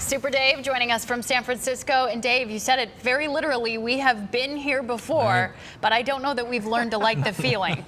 Super Dave joining us from San Francisco. And Dave, you said it very literally, we have been here before, but I don't know that we've learned to like the feeling.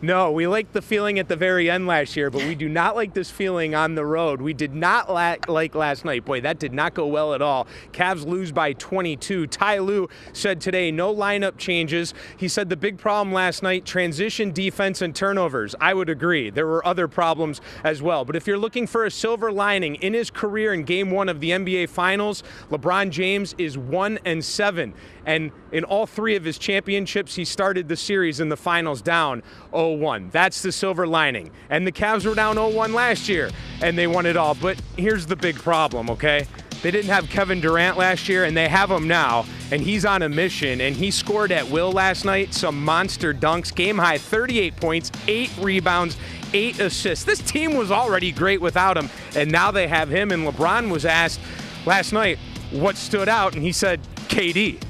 No, we liked the feeling at the very end last year, but we do not like this feeling on the road. We did not like last night. Boy, that did not go well at all. Cavs lose by 22. Ty Lue said today no lineup changes. He said the big problem last night, transition defense and turnovers. I would agree. There were other problems as well. But if you're looking for a silver lining in his career in Game 1 of the NBA Finals, LeBron James is 1-7. And in all 3 of his championships, he started the series in the finals down 0-1. That's the silver lining. And the Cavs were down 0-1 last year, and they won it all. But here's the big problem, okay? They didn't have Kevin Durant last year, and they have him now, and he's on a mission, and he scored at will last night, some monster dunks, game-high 38 points, 8 rebounds, 8 assists. This team was already great without him, and now they have him, and LeBron was asked last night what stood out, and he said, KD.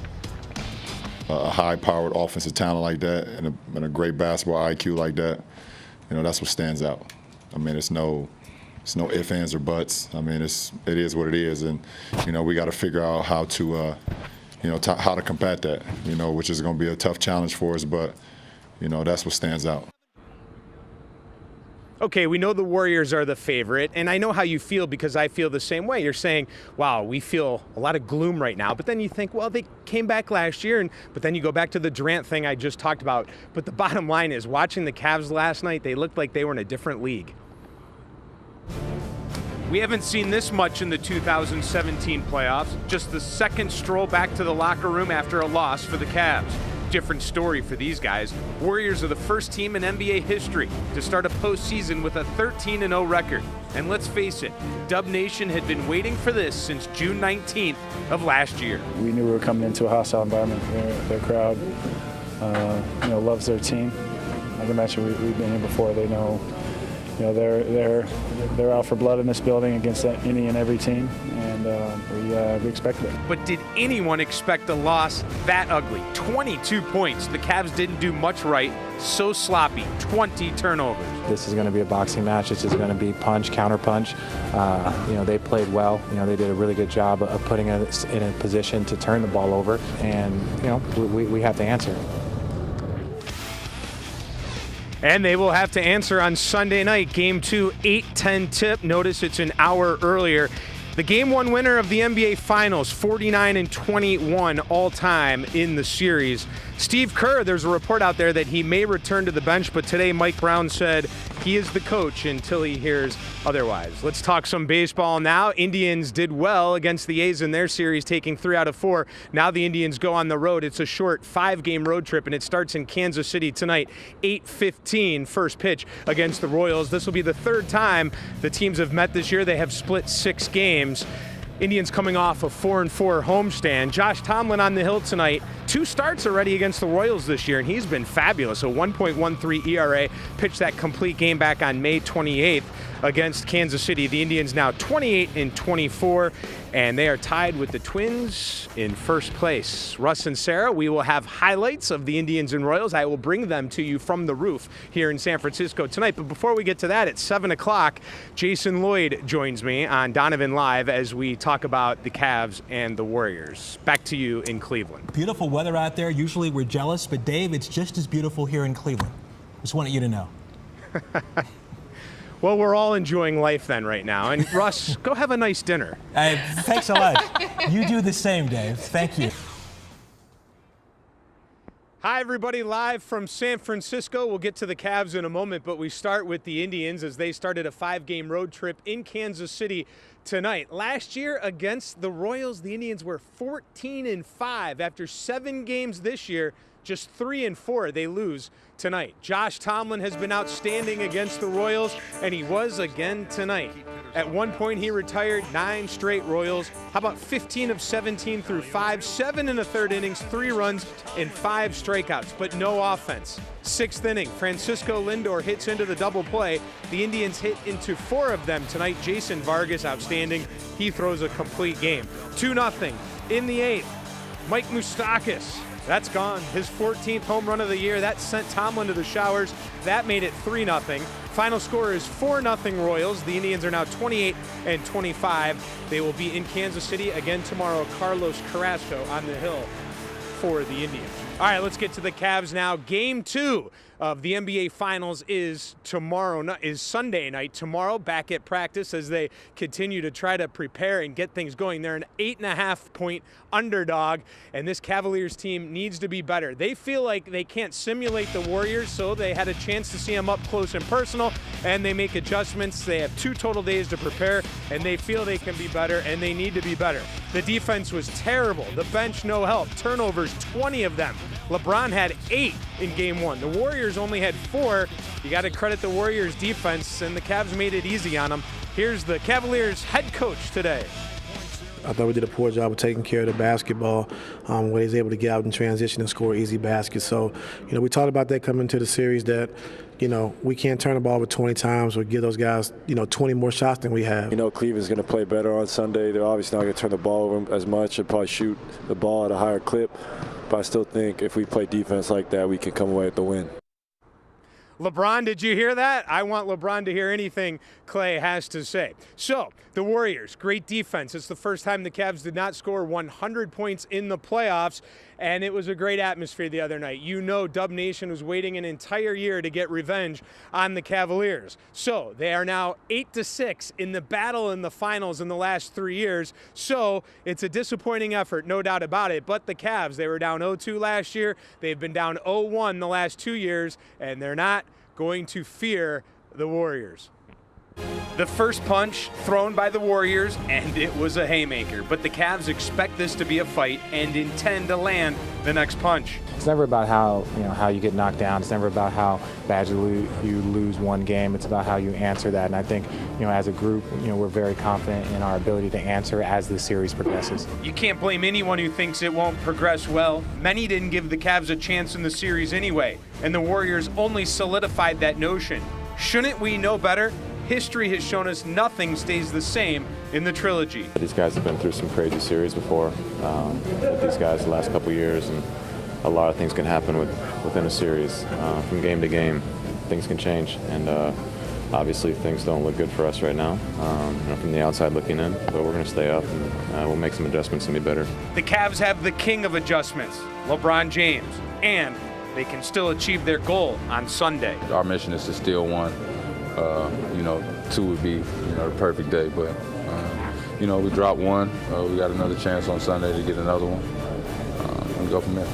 A high-powered offensive talent like that and a great basketball IQ like that, that's what stands out. I mean, it's no ifs, ands, or buts. I mean, it is what it is, and we got to figure out how to, how to combat that. Which is going to be a tough challenge for us, but that's what stands out. Okay, we know the Warriors are the favorite, and I know how you feel because I feel the same way. You're saying, wow, we feel a lot of gloom right now, but then you think, well, they came back last year, but then you go back to the Durant thing I just talked about. But the bottom line is, watching the Cavs last night, they looked like they were in a different league. We haven't seen this much in the 2017 playoffs, just the second stroll back to the locker room after a loss for the Cavs. Different story for these guys. Warriors are the first team in NBA history to start a postseason with a 13-0 record. And let's face it, Dub Nation had been waiting for this since June 19th of last year. We knew we were coming into a hostile environment. Their crowd, loves their team. Like I mentioned, we've been here before. They know, they're out for blood in this building against any and every team, and we expected it. But did anyone expect a loss that ugly? 22 points. The Cavs didn't do much right. So sloppy. 20 turnovers. This is going to be a boxing match. This is going to be punch, counter punch. They played well. They did a really good job of putting us in a position to turn the ball over, and we have to answer. And they will have to answer on Sunday night. Game 2, 8:10 tip. Notice it's an hour earlier. The Game 1 winner of the NBA Finals, 49-21 all-time in the series. Steve Kerr, there's a report out there that he may return to the bench, but today Mike Brown said he is the coach until he hears otherwise. Let's talk some baseball now. Indians did well against the A's in their series, taking 3 out of 4. Now the Indians go on the road. It's a short 5-game road trip, and it starts in Kansas City tonight, 8:15 first pitch against the Royals. This will be the 3rd time the teams have met this year. They have split 6 games. Indians coming off a 4-4 homestand. Josh Tomlin on the hill tonight. 2 starts already against the Royals this year, and he's been fabulous. A 1.13 ERA. Pitched that complete game back on May 28th against Kansas City. The Indians now 28-24, and they are tied with the Twins in first place. Russ and Sarah, we will have highlights of the Indians and Royals. I will bring them to you from the roof here in San Francisco tonight. But before we get to that, at 7 o'clock, Jason Lloyd joins me on Donovan Live as we talk about the Cavs and the Warriors. Back to you in Cleveland. Beautiful weather out there. Usually we're jealous, but Dave, it's just as beautiful here in Cleveland. Just wanted you to know. Well, we're all enjoying life then right now. And Russ, go have a nice dinner. Thanks a lot. You do the same, Dave. Thank you. Hi, everybody, live from San Francisco. We'll get to the Cavs in a moment, but we start with the Indians as they started a 5-game road trip in Kansas City tonight. Last year against the Royals, the Indians were 14-5. After 7 games this year, just 3-4 they lose tonight. Josh Tomlin has been outstanding against the Royals, and he was again tonight. At one point, he retired 9 straight Royals. How about 15 of 17 through 5, 7 in the 3rd innings, 3 runs, and 5 strikeouts, but no offense. 6th inning, Francisco Lindor hits into the double play. The Indians hit into 4 of them tonight. Jason Vargas, outstanding. He throws a complete game. 2-0 in the 8th. Mike Moustakas. That's gone. His 14th home run of the year. That sent Tomlin to the showers. That made it 3-0. Final score is 4-0 Royals. The Indians are now 28-25. They will be in Kansas City again tomorrow. Carlos Carrasco on the hill for the Indians. All right, let's get to the Cavs now. Game 2 of the NBA Finals is Sunday night. Tomorrow, back at practice as they continue to try to prepare and get things going. They're an 8.5-point underdog, and this Cavaliers team needs to be better. They feel like they can't simulate the Warriors, so they had a chance to see them up close and personal, and they make adjustments. They have 2 total days to prepare, and they feel they can be better, and they need to be better. The defense was terrible. The bench, no help. Turnovers, 20 of them. LeBron had 8 in Game 1. The Warriors only had 4. You got to credit the Warriors' defense, and the Cavs made it easy on them. Here's the Cavaliers head coach today. I thought we did a poor job of taking care of the basketball, where he's able to get out in transition and score easy baskets. So, we talked about that coming into the series that, we can't turn the ball over 20 times or give those guys, 20 more shots than we have. Cleveland's going to play better on Sunday. They're obviously not going to turn the ball over as much and probably shoot the ball at a higher clip. But I still think if we play defense like that, we can come away with the win. LeBron, did you hear that? I want LeBron to hear anything Clay has to say. So, the Warriors, great defense. It's the first time the Cavs did not score 100 points in the playoffs, and it was a great atmosphere the other night. Dub Nation was waiting an entire year to get revenge on the Cavaliers. So, they are now 8-6 in the battle in the finals in the last 3 years. So, it's a disappointing effort, no doubt about it. But the Cavs, they were down 0-2 last year. They've been down 0-1 the last 2 years, and they're not going to fear the Warriors. The first punch thrown by the Warriors, and it was a haymaker. But the Cavs expect this to be a fight and intend to land the next punch. It's never about how you get knocked down. It's never about how bad you lose one game. It's about how you answer that. And I think, as a group, we're very confident in our ability to answer as the series progresses. You can't blame anyone who thinks it won't progress well. Many didn't give the Cavs a chance in the series anyway, and the Warriors only solidified that notion. Shouldn't we know better? History has shown us nothing stays the same in the trilogy. These guys have been through some crazy series before with these guys the last couple years, and a lot of things can happen within a series. From game to game, things can change, and obviously things don't look good for us right now from the outside looking in, but we're going to stay up, and we'll make some adjustments and be better. The Cavs have the king of adjustments, LeBron James, and they can still achieve their goal on Sunday. Our mission is to steal one. 2 would be, the perfect day. But, we dropped one. We got another chance on Sunday to get another one and go from there.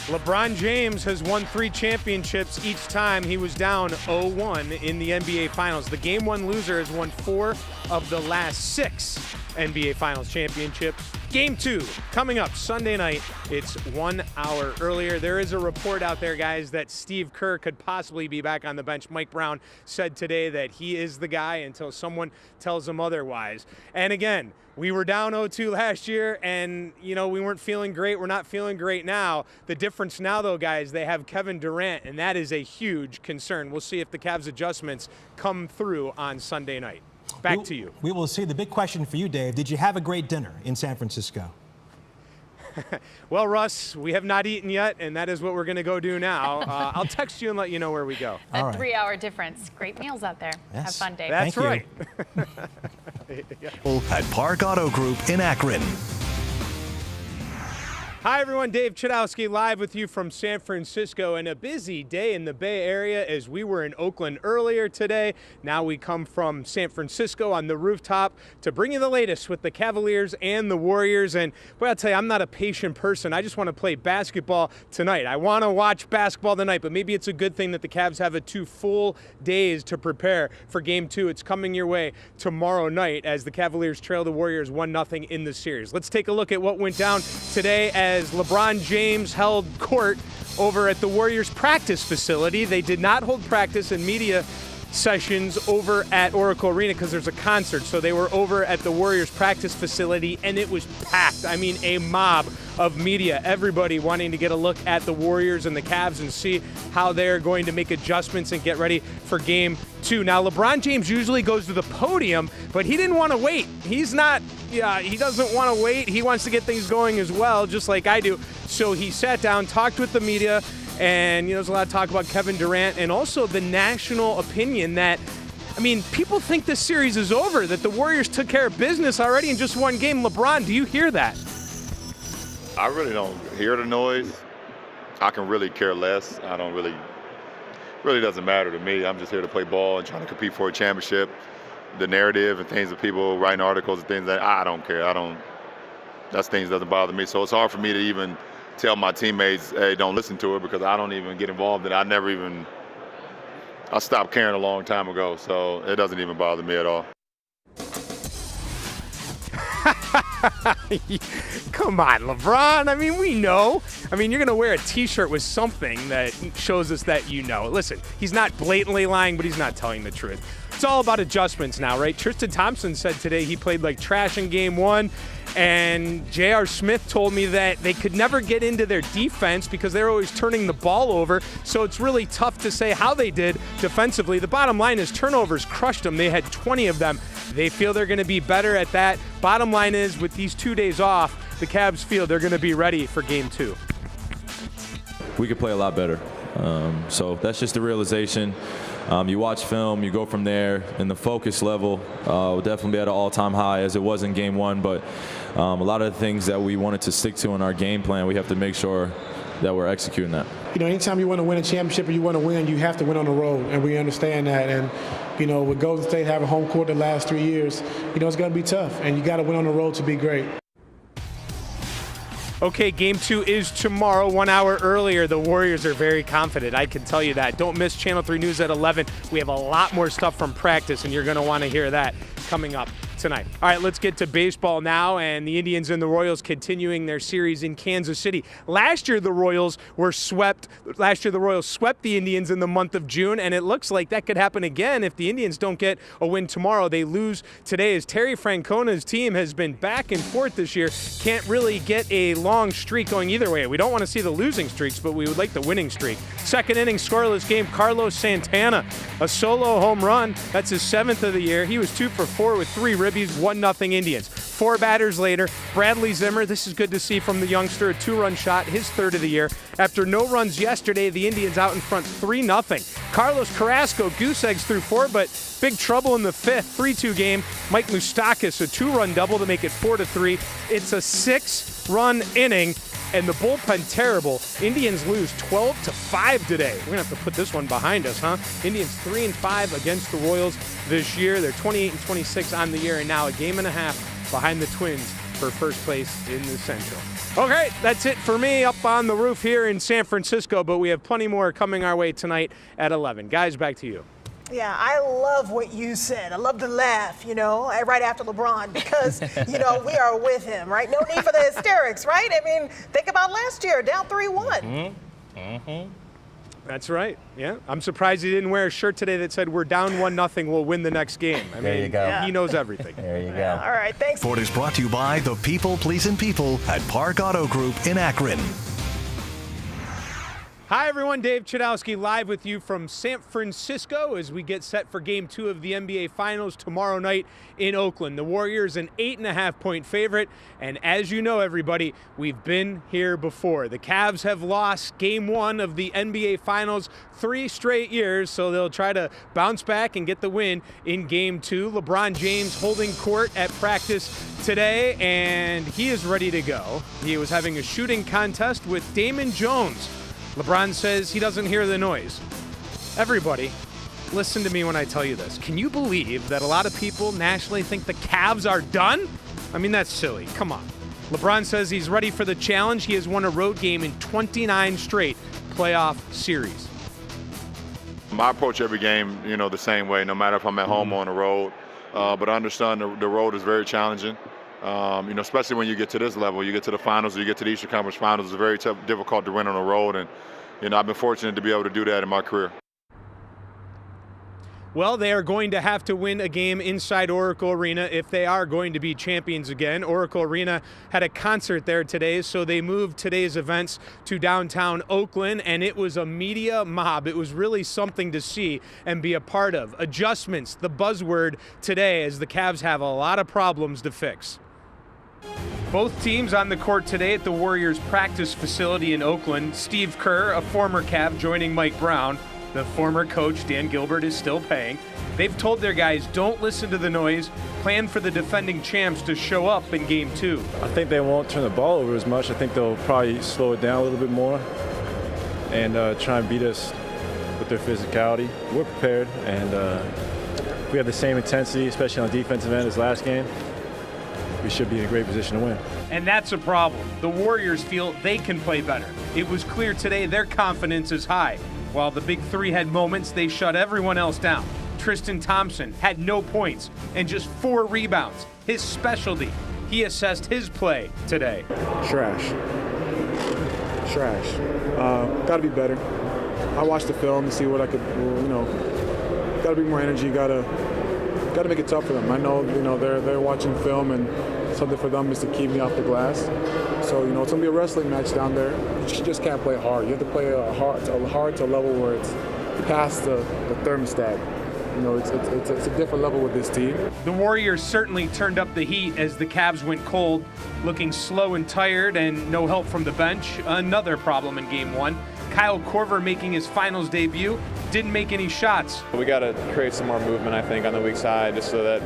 LeBron James has won 3 championships each time he was down 0-1 in the NBA Finals. The Game 1 loser has won 4 of the last 6 NBA Finals championships. Game 2 coming up Sunday night. It's 1 hour earlier. There is a report out there, guys, that Steve Kerr could possibly be back on the bench. Mike Brown said today that he is the guy until someone tells him otherwise. And again, we were down 0-2 last year, and, we weren't feeling great. We're not feeling great now. The difference now, though, guys, they have Kevin Durant, and that is a huge concern. We'll see if the Cavs adjustments come through on Sunday night. Back to you. We will see. The big question for you, Dave, did you have a great dinner in San Francisco? Well, Russ, we have not eaten yet, and that is what we're going to go do now. I'll text you and let you know where we go. That 3-hour difference. Great meals out there. Yes. Have fun, Dave. That's right. At Park Auto Group in Akron. Hi, everyone. Dave Chudowski live with you from San Francisco, and a busy day in the Bay Area as we were in Oakland earlier today. Now we come from San Francisco on the rooftop to bring you the latest with the Cavaliers and the Warriors. And boy, I'll tell you, I'm not a patient person. I just want to play basketball tonight. I want to watch basketball tonight, but maybe it's a good thing that the Cavs have 2 full days to prepare for Game 2. It's coming your way tomorrow night as the Cavaliers trail the Warriors 1-0 in the series. Let's take a look at what went down today as LeBron James held court over at the Warriors practice facility. They did not hold practice and media sessions over at Oracle Arena because there's a concert. So they were over at the Warriors practice facility, and it was packed. I mean, a mob of media, everybody wanting to get a look at the Warriors and the Cavs and see how they're going to make adjustments and get ready for Game 2. Now, LeBron James usually goes to the podium, but he didn't want to wait. He doesn't want to wait. He wants to get things going as well, just like I do. So he sat down, talked with the media, And, there's a lot of talk about Kevin Durant and also the national opinion that, people think this series is over, that the Warriors took care of business already in just one game. LeBron, do you hear that? I really don't hear the noise. I can really care less. I don't really doesn't matter to me. I'm just here to play ball and trying to compete for a championship. The narrative and things that people writing articles and things that I don't care. That things doesn't bother me. So it's hard for me to even tell my teammates, hey, don't listen to it, because I don't even get involved in it. I stopped caring a long time ago, so it doesn't even bother me at all. Come on, LeBron. We know. You're going to wear a T-shirt with something that shows us that you know. Listen, he's not blatantly lying, but he's not telling the truth. It's all about adjustments now, right? Tristan Thompson said today he played like trash in game one, and J.R. Smith told me that they could never get into their defense because they're always turning the ball over, so it's really tough to say how they did defensively. The bottom line is turnovers crushed them. They had 20 of them. They feel they're going to be better at that. Bottom line is, with these 2 days off, the Cavs feel they're going to be ready for game 2. We could play a lot better. So that's just the realization. You watch film, you go from there, and the focus level will definitely be at an all-time high as it was in game 1. But a lot of the things that we wanted to stick to in our game plan, we have to make sure that we're executing that. Anytime you want to win a championship or you want to win, you have to win on the road, and we understand that. And with Golden State having home court the last 3 years, it's going to be tough, and you got to win on the road to be great. Okay, game 2 is tomorrow, 1 hour earlier. The Warriors are very confident, I can tell you that. Don't miss Channel 3 News at 11. We have a lot more stuff from practice, and you're going to want to hear that coming up tonight. All right, let's get to baseball now, and the Indians and the Royals continuing their series in Kansas City. Last year, the Royals swept the Indians in the month of June, and it looks like that could happen again if the Indians don't get a win tomorrow. They lose today as Terry Francona's team has been back and forth this year. Can't really get a long streak going either way. We don't want to see the losing streaks, but we would like the winning streak. Second inning, scoreless game, Carlos Santana, a solo home run. That's his 7th of the year. He was 2 for 4 with 3 ribbies, 1-0 Indians. 4 batters later, Bradley Zimmer, this is good to see from the youngster, a 2-run shot, his 3rd of the year. After no runs yesterday, the Indians out in front 3-0. Carlos Carrasco, goose eggs through 4, but big trouble in the 5th, 3-2 game. Mike Moustakas, a 2-run double to make it 4-3. It's a 6-run inning, and the bullpen terrible. Indians lose 12-5 today. We're going to have to put this one behind us, huh? Indians 3-5 against the Royals this year. They're 28-26 on the year, and now a game and a half behind the Twins for first place in the Central. Okay, that's it for me up on the roof here in San Francisco, but we have plenty more coming our way tonight at 11. Guys, back to you. Yeah, I love what you said. I love to laugh, right after LeBron, because, we are with him, right? No need for the hysterics, right? Think about last year, down 3-1. That's right. Yeah. I'm surprised he didn't wear a shirt today that said, we're down 1-0, we'll win the next game. There you go. He knows everything. There you go. Yeah, all right, thanks. Ford is brought to you by the people pleasing people at Park Auto Group in Akron. Hi, everyone. Dave Chudowski live with you from San Francisco as we get set for Game 2 of the NBA Finals tomorrow night in Oakland. The Warriors an 8.5-point favorite, and as you know, everybody, we've been here before. The Cavs have lost Game 1 of the NBA Finals 3 straight years, so they'll try to bounce back and get the win in Game 2. LeBron James holding court at practice today, and he is ready to go. He was having a shooting contest with Damon Jones. LeBron says he doesn't hear the noise. Everybody, listen to me when I tell you this. Can you believe that a lot of people nationally think the Cavs are done? That's silly. Come on. LeBron says he's ready for the challenge. He has won a road game in 29 straight playoff series. I approach every game, the same way, no matter if I'm at home or on the road. But I understand the road is very challenging. Especially when you get to this level, you get to the finals, or you get to the Eastern Conference Finals, it's very tough, difficult to win on the road, and I've been fortunate to be able to do that in my career. Well, they are going to have to win a game inside Oracle Arena if they are going to be champions again. Oracle Arena had a concert there today, so they moved today's events to downtown Oakland, and it was a media mob. It was really something to see and be a part of. Adjustments, the buzzword today, as the Cavs have a lot of problems to fix. Both teams on the court today at the Warriors practice facility in Oakland. Steve Kerr, a former Cav, joining Mike Brown. The former coach, Dan Gilbert, is still paying. They've told their guys, don't listen to the noise. Plan for the defending champs to show up in Game 2. I think they won't turn the ball over as much. I think they'll probably slow it down a little bit more and try and beat us with their physicality. We're prepared, and we have the same intensity, especially on the defensive end as last game. We should be in a great position to win. And that's a problem. The Warriors feel they can play better. It was clear today their confidence is high. While the big three had moments, they shut everyone else down. Tristan Thompson had no points and just 4 rebounds. His specialty. He assessed his play today. Trash. Got to be better. I watched the film to see what I could, got to be more energy. Got to make it tough for them. I know, they're watching film, and something for them is to keep me off the glass. So, it's going to be a wrestling match down there. You just can't play hard. You have to play hard to a level where it's past the thermostat. It's a different level with this team. The Warriors certainly turned up the heat as the Cavs went cold, looking slow and tired and no help from the bench. Another problem in Game 1. Kyle Korver making his finals debut, didn't make any shots. We got to create some more movement, I think, on the weak side, just so that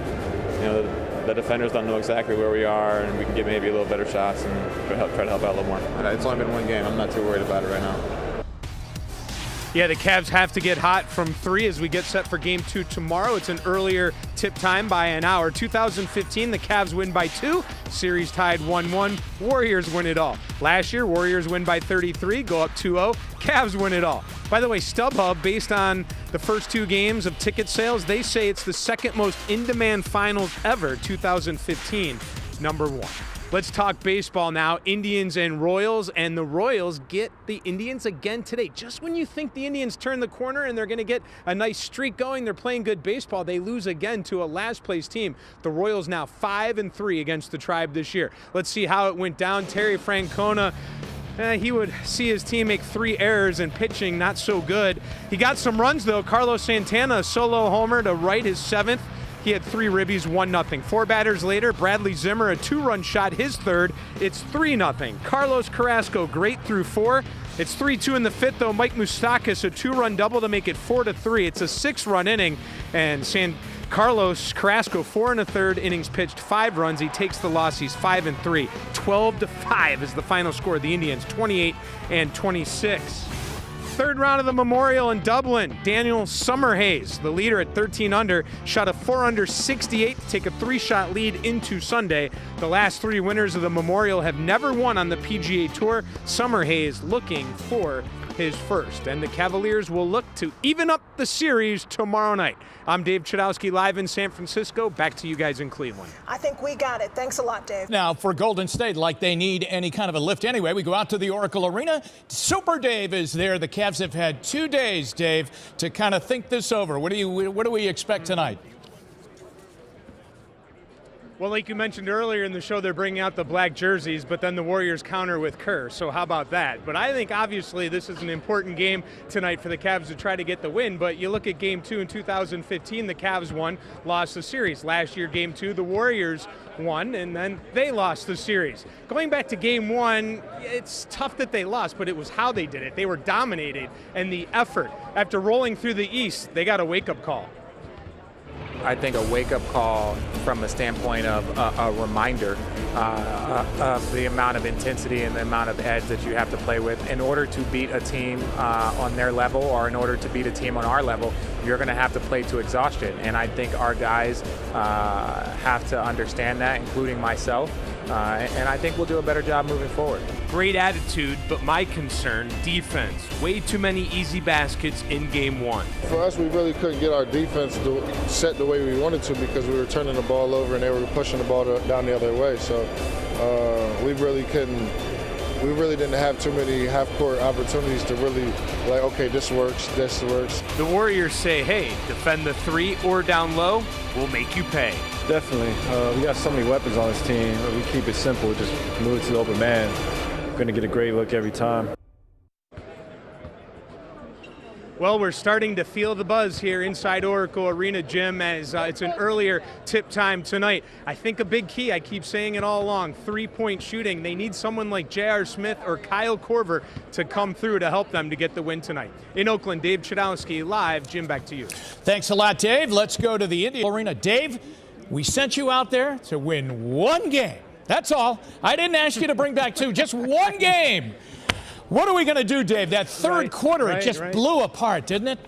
the defenders don't know exactly where we are, and we can get maybe a little better shots and try to help out a little more. It's only been one game. I'm not too worried about it right now. Yeah, the Cavs have to get hot from 3 as we get set for Game 2 tomorrow. It's an earlier tip time by an hour. 2015, the Cavs win by 2. Series tied 1-1. Warriors win it all. Last year, Warriors win by 33, go up 2-0. Cavs win it all. By the way, StubHub, based on the first 2 games of ticket sales, they say it's the second most in-demand finals ever, 2015, number 1. Let's talk baseball now. Indians and Royals, and the Royals get the Indians again today. Just when you think the Indians turn the corner and they're going to get a nice streak going, they're playing good baseball, they lose again to a last-place team. The Royals now 5-3 against the Tribe this year. Let's see how it went down. Terry Francona, he would see his team make 3 errors in pitching, not so good. He got some runs, though. Carlos Santana, a solo homer to right his 7th. He had 3 ribbies, 1-0. 4 batters later, Bradley Zimmer, a 2-run shot, his 3rd. It's 3-0. Carlos Carrasco, great through 4. It's 3-2 in the 5th, though. Mike Moustakas, a 2-run double to make it 4-3. It's a 6-run inning, and Carlos Carrasco, 4 1/3 innings pitched, 5 runs. He takes the loss. He's 5-3. 12-5 is the final score. The Indians 28-26. 3rd round of the Memorial in Dublin. Daniel Summerhays, the leader at 13 under, shot a 4 under 68 to take a 3-shot lead into Sunday. The last 3 winners of the Memorial have never won on the PGA Tour. Summerhays looking for his first, and the Cavaliers will look to even up the series tomorrow night. I'm Dave Chudowski, live in San Francisco. Back to you guys in Cleveland. I think we got it. Thanks a lot, Dave. Now, for Golden State, like they need any kind of a lift anyway, we go out to the Oracle Arena. Super Dave is there. The Cavs have had 2 days, Dave, to kind of think this over. What do we expect tonight? Well, like you mentioned earlier in the show, they're bringing out the black jerseys, but then the Warriors counter with Kerr. So how about that? But I think obviously this is an important game tonight for the Cavs to try to get the win. But you look at Game 2 in 2015, the Cavs won, lost the series. Last year, Game 2, the Warriors won, and then they lost the series. Going back to Game 1, it's tough that they lost, but it was how they did it. They were dominated, and the effort. After rolling through the East, they got a wake-up call. I think a wake-up call from a standpoint of a reminder of the amount of intensity and the amount of edge that you have to play with. In order to beat a team on their level, or in order to beat a team on our level, you're going to have to play to exhaustion. And I think our guys have to understand that, including myself. And I think we'll do a better job moving forward. Great attitude, but my concern, defense. Way too many easy baskets in Game 1. For us, we really couldn't get our defense set the way we wanted to because we were turning the ball over and they were pushing the ball down the other way. So we really didn't have too many half-court opportunities to really, like, okay, this works. The Warriors say, hey, defend the 3 or down low, we'll make you pay. Definitely. We got so many weapons on this team. We keep it simple. Just move it to the open man. We're going to get a great look every time. Well, we're starting to feel the buzz here inside Oracle Arena, Jim, as it's an earlier tip time tonight. I think a big key, I keep saying it all along, three-point shooting. They need someone like J.R. Smith or Kyle Korver to come through to help them to get the win tonight. In Oakland, Dave Chudowski live. Jim, back to you. Thanks a lot, Dave. Let's go to the Indy Arena. Dave, we sent you out there to win one game. That's all. I didn't ask you to bring back two, just one game. What are we going to do, Dave? That third quarter, it just blew apart, didn't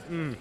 it?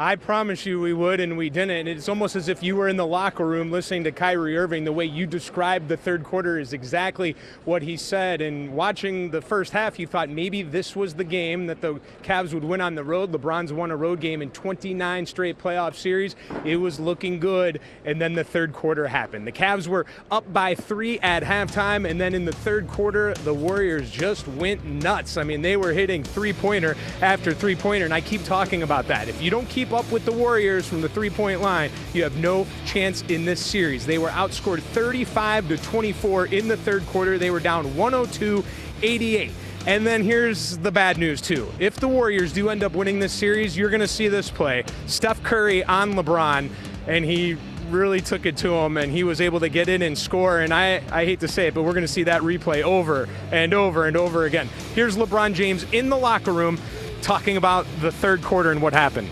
I promise you we would, and we didn't. It's almost as if you were in the locker room listening to Kyrie Irving. The way you described the third quarter is exactly what he said. And watching the first half, you thought maybe this was the game that the Cavs would win on the road. LeBron's won a road game in 29 straight playoff series. It was looking good, and then the third quarter happened. The Cavs were up by 3 at halftime, and then in the third quarter, the Warriors just went nuts. I mean, they were hitting three-pointer after three-pointer, and I keep talking about that. If you don't keep up with the Warriors from the three-point line, you have no chance in this series. They were outscored 35-24 in the third quarter. They were down 102-88. And then here's the bad news, too. If the Warriors do end up winning this series, you're going to see this play. Steph Curry on LeBron, and he really took it to him, and he was able to get in and score. And I hate to say it, but we're going to see that replay over and over and over again. Here's LeBron James in the locker room talking about the third quarter and what happened.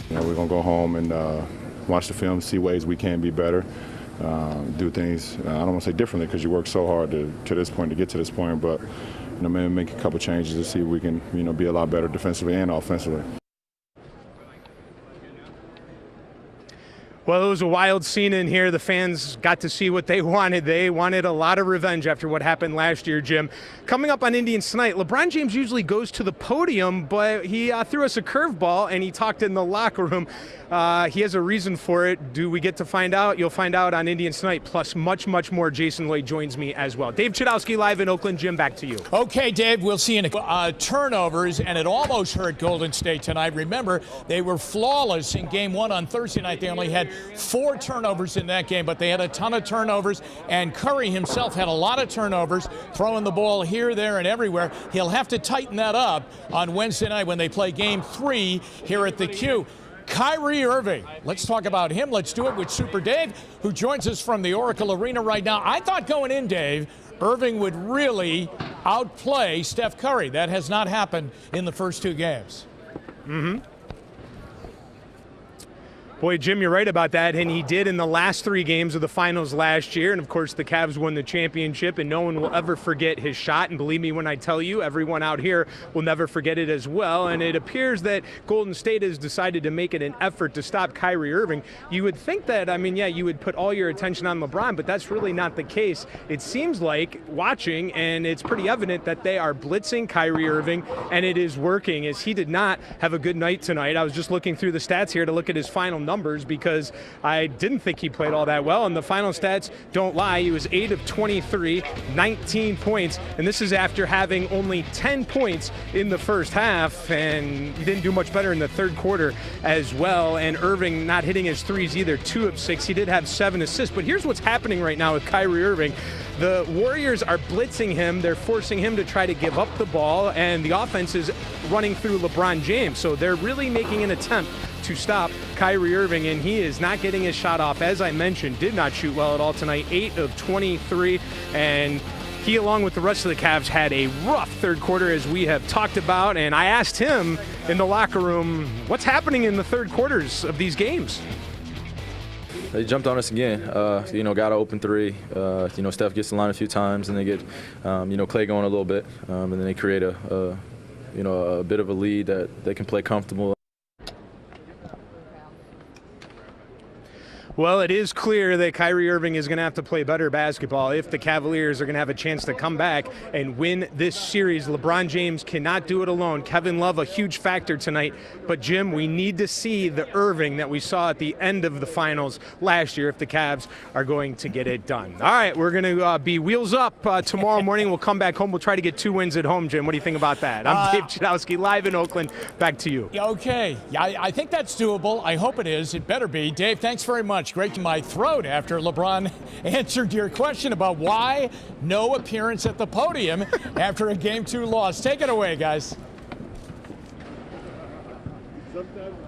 You know, we're going to go home and watch the film, see ways we can be better, do things, I don't want to say differently because you work so hard to this point, to get to this point, but you know, maybe make a couple changes to see if we can, you know, be a lot better defensively and offensively. Well, it was a wild scene in here. The fans got to see what they wanted. They wanted a lot of revenge after what happened last year, Jim. Coming up on Indians tonight, LeBron James usually goes to the podium, but he threw us a curveball, and he talked in the locker room. He has a reason for it. Do we get to find out? You'll find out on Indians tonight, plus much, much more. Jason Lloyd joins me as well. Dave Chudowski live in Oakland. Jim, back to you. Okay, Dave, we'll see you in turnovers, and it almost hurt Golden State tonight. Remember, they were flawless in Game 1 on Thursday night. They only had 4 turnovers in that game, but they had a ton of turnovers, and Curry himself had a lot of turnovers, throwing the ball here, there, and everywhere. He'll have to tighten that up on Wednesday night when they play Game 3 here at the Q. Kyrie Irving, let's talk about him. Let's do it with Super Dave, who joins us from the Oracle Arena right now. I thought going in, Dave, Irving would really outplay Steph Curry. That has not happened in the first 2 games. Boy, Jim, you're right about that, and he did in the last 3 games of the finals last year, and of course the Cavs won the championship, and no one will ever forget his shot, and believe me when I tell you, everyone out here will never forget it as well, and it appears that Golden State has decided to make it an effort to stop Kyrie Irving. You would think that, I mean, yeah, you would put all your attention on LeBron, but that's really not the case. It seems like, watching, and it's pretty evident that they are blitzing Kyrie Irving, and it is working, as he did not have a good night tonight. I was just looking through the stats here to look at his final numbers because I didn't think he played all that well, and the final stats don't lie. He was 8 of 23, 19 points, and this is after having only 10 points in the first half, and he didn't do much better in the third quarter as well. And Irving not hitting his threes either, 2 of 6. He did have 7 assists, but here's what's happening right now with Kyrie Irving. The Warriors are blitzing him. They're forcing him to try to give up the ball, and the offense is running through LeBron James. So they're really making an attempt to stop Kyrie Irving, and he is not getting his shot off. As I mentioned, did not shoot well at all tonight, 8 of 23, and he, along with the rest of the Cavs, had a rough third quarter, as we have talked about, and I asked him in the locker room, what's happening in the third quarters of these games? They jumped on us again. You know, got an open 3. You know, Steph gets the line a few times, and they get, you know, Clay going a little bit, and then they create a you know, a bit of a lead that they can play comfortable. Well, it is clear that Kyrie Irving is going to have to play better basketball if the Cavaliers are going to have a chance to come back and win this series. LeBron James cannot do it alone. Kevin Love, a huge factor tonight. But, Jim, we need to see the Irving that we saw at the end of the finals last year if the Cavs are going to get it done. All right, we're going to be wheels up tomorrow morning. We'll come back home. We'll try to get 2 wins at home, Jim. What do you think about that? I'm Dave Chudowski, live in Oakland. Back to you. Okay. I think that's doable. I hope it is. It better be. Dave, thanks very much. straight to my throat after LeBron answered your question about why no appearance at the podium after a Game 2 loss. Take it away, guys.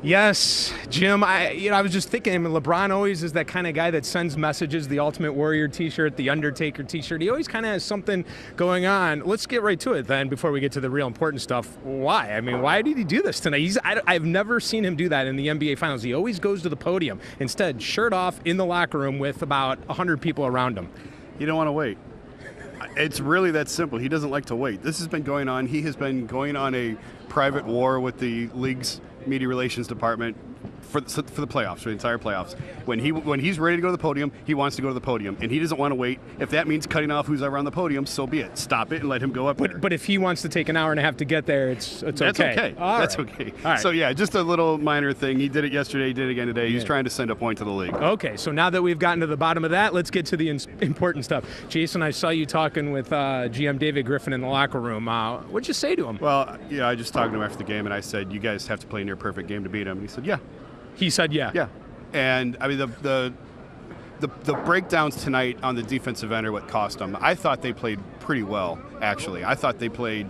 Yes, Jim. I was just thinking, LeBron always is that kind of guy that sends messages. The Ultimate Warrior T-shirt, the Undertaker T-shirt. He always kind of has something going on. Let's get right to it then, before we get to the real important stuff. Why? I mean, why did he do this tonight? I've never seen him do that in the NBA Finals. He always goes to the podium. Instead, shirt off in the locker room with about 100 people around him. You don't want to wait. It's really that simple. He doesn't like to wait. This has been going on. He has been going on a private war with the league's media relations department for the playoffs, for the entire playoffs. When he's ready to go to the podium, he wants to go to the podium, and he doesn't want to wait. If that means cutting off who's ever on the podium, so be it. Stop it and let him go up there. But if he wants to take an hour and a half to get there, it's okay. That's okay. That's okay. All right. So yeah, just a little minor thing. He did it yesterday. He did it again today. He's trying to send a point to the league. Okay. So now that we've gotten to the bottom of that, let's get to the important stuff. Jason, I saw you talking with GM David Griffin in the locker room. What'd you say to him? Well, yeah, I just talked to him after the game, and I said, "You guys have to play near perfect game to beat him." And he said, "Yeah." He said, "Yeah." Yeah. And I mean, the breakdowns tonight on the defensive end are what cost them. I thought they played pretty well, actually. I thought they played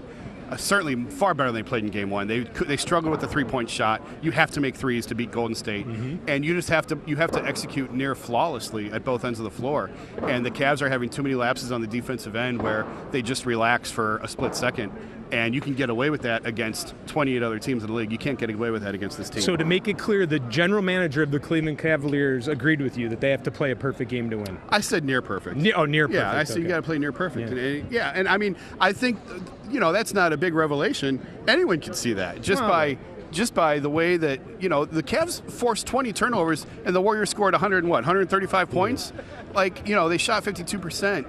certainly far better than they played in Game 1. They struggled with the three-point shot. You have to make threes to beat Golden State, and you have to execute near flawlessly at both ends of the floor. And the Cavs are having too many lapses on the defensive end where they just relax for a split second. And you can get away with that against 28 other teams in the league. You can't get away with that against this team. So to make it clear, the general manager of the Cleveland Cavaliers agreed with you that they have to play a perfect game to win. I said near perfect. Near perfect. Yeah, I said you got to play near perfect. Yeah. And I mean, I think, that's not a big revelation. Anyone can see that just by the way that, the Cavs forced 20 turnovers and the Warriors scored 135 points. Like, they shot 52%.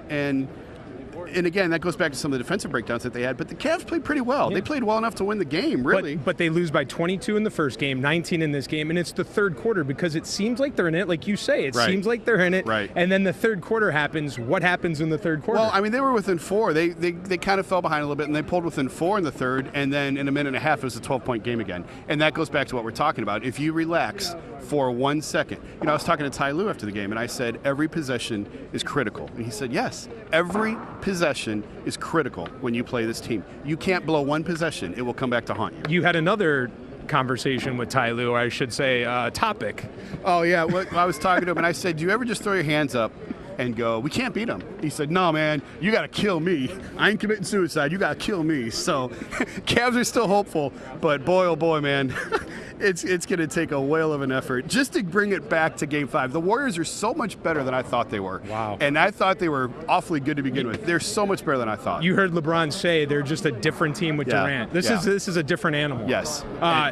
And again, that goes back to some of the defensive breakdowns that they had. But the Cavs played pretty well. Yeah. They played well enough to win the game, really. But they lose by 22 in the first game, 19 in this game, and it's the third quarter because it seems like they're in it, like you say. It seems like they're in it. Right. And then the third quarter happens. What happens in the third quarter? Well, I mean, they were within 4. They kind of fell behind a little bit, and they pulled within 4 in the third, and then in a minute and a half, it was a 12-point game again. And that goes back to what we're talking about. If you relax for 1 second. I was talking to Ty Lue after the game, and I said, every possession is critical. And he said, yes, every possession is critical when you play this team. You can't blow one possession. It will come back to haunt you. You had another conversation with Ty Lue, or I should say topic. Oh, yeah. I was talking to him, and I said, do you ever just throw your hands up and go, we can't beat them? He said, no, man, you got to kill me. I ain't committing suicide. You got to kill me. So Cavs are still hopeful, but boy, oh boy, man, it's going to take a whale of an effort just to bring it back to Game 5. The Warriors are so much better than I thought they were. Wow. And I thought they were awfully good to begin with. They're so much better than I thought. You heard LeBron say they're just a different team with Durant. This is a different animal. Yes.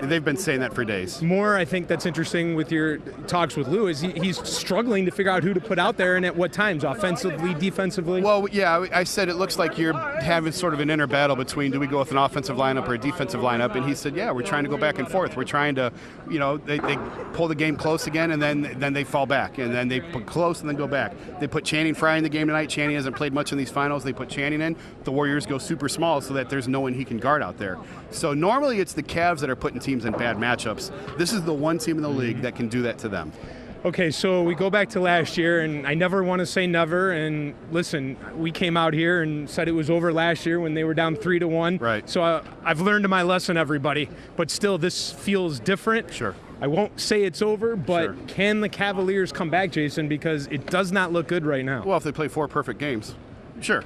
They've been saying that for days. More, I think that's interesting with your talks with Lue is he's struggling to figure out who to put out there and at what times, offensively, defensively. Well, yeah, I said it looks like you're having sort of an inner battle between do we go with an offensive lineup or a defensive lineup, and he said, yeah, we're trying to go back and forth. We're trying to, they pull the game close again, and then they fall back, and then they put close and then go back. They put Channing Frye in the game tonight. Channing hasn't played much in these finals. They put Channing in. The Warriors go super small so that there's no one he can guard out there. So normally it's the Cavs that are putting teams in bad matchups. This is the one team in the league that can do that to them. Okay, so we go back to last year, and I never want to say never. And listen, we came out here and said it was over last year when they were down 3-1. Right. So I've learned my lesson, everybody. But still, this feels different. Sure. I won't say it's over, but can the Cavaliers come back, Jason? Because it does not look good right now. Well, if they play 4 perfect games, sure.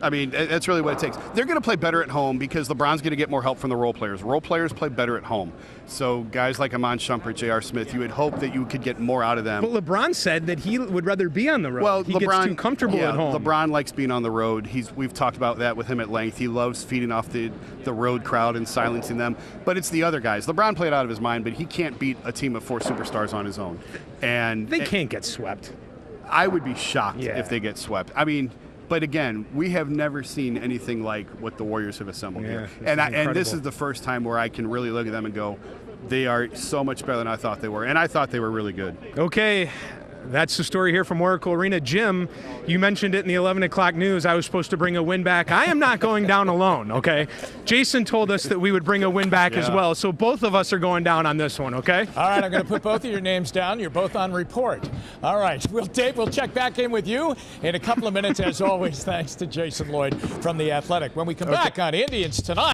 I mean, that's really what it takes. They're going to play better at home because LeBron's going to get more help from the role players. Role players play better at home. So guys like Iman Shumpert, J.R. Smith, you would hope that you could get more out of them. But LeBron said that he would rather be on the road. Well, he LeBron gets too comfortable at home. LeBron likes being on the road. We've talked about that with him at length. He loves feeding off the road crowd and silencing them. But it's the other guys. LeBron played out of his mind, but he can't beat a team of 4 superstars on his own. And they can't get swept. I would be shocked if they get swept. I mean, but again, we have never seen anything like what the Warriors have assembled here. And this is the first time where I can really look at them and go, they are so much better than I thought they were. And I thought they were really good. Okay, That's the story here from Oracle Arena. Jim, you mentioned it in the 11 o'clock news. I was supposed to bring a win back. I am not going down alone, okay? Jason told us that we would bring a win back as well, so both of us are going down on this one, okay? All right, I'm going to put both of your names down. You're both on report. All right, Dave, we'll check back in with you in a couple of minutes. As always, thanks to Jason Lloyd from The Athletic. When we come back on Indians Tonight.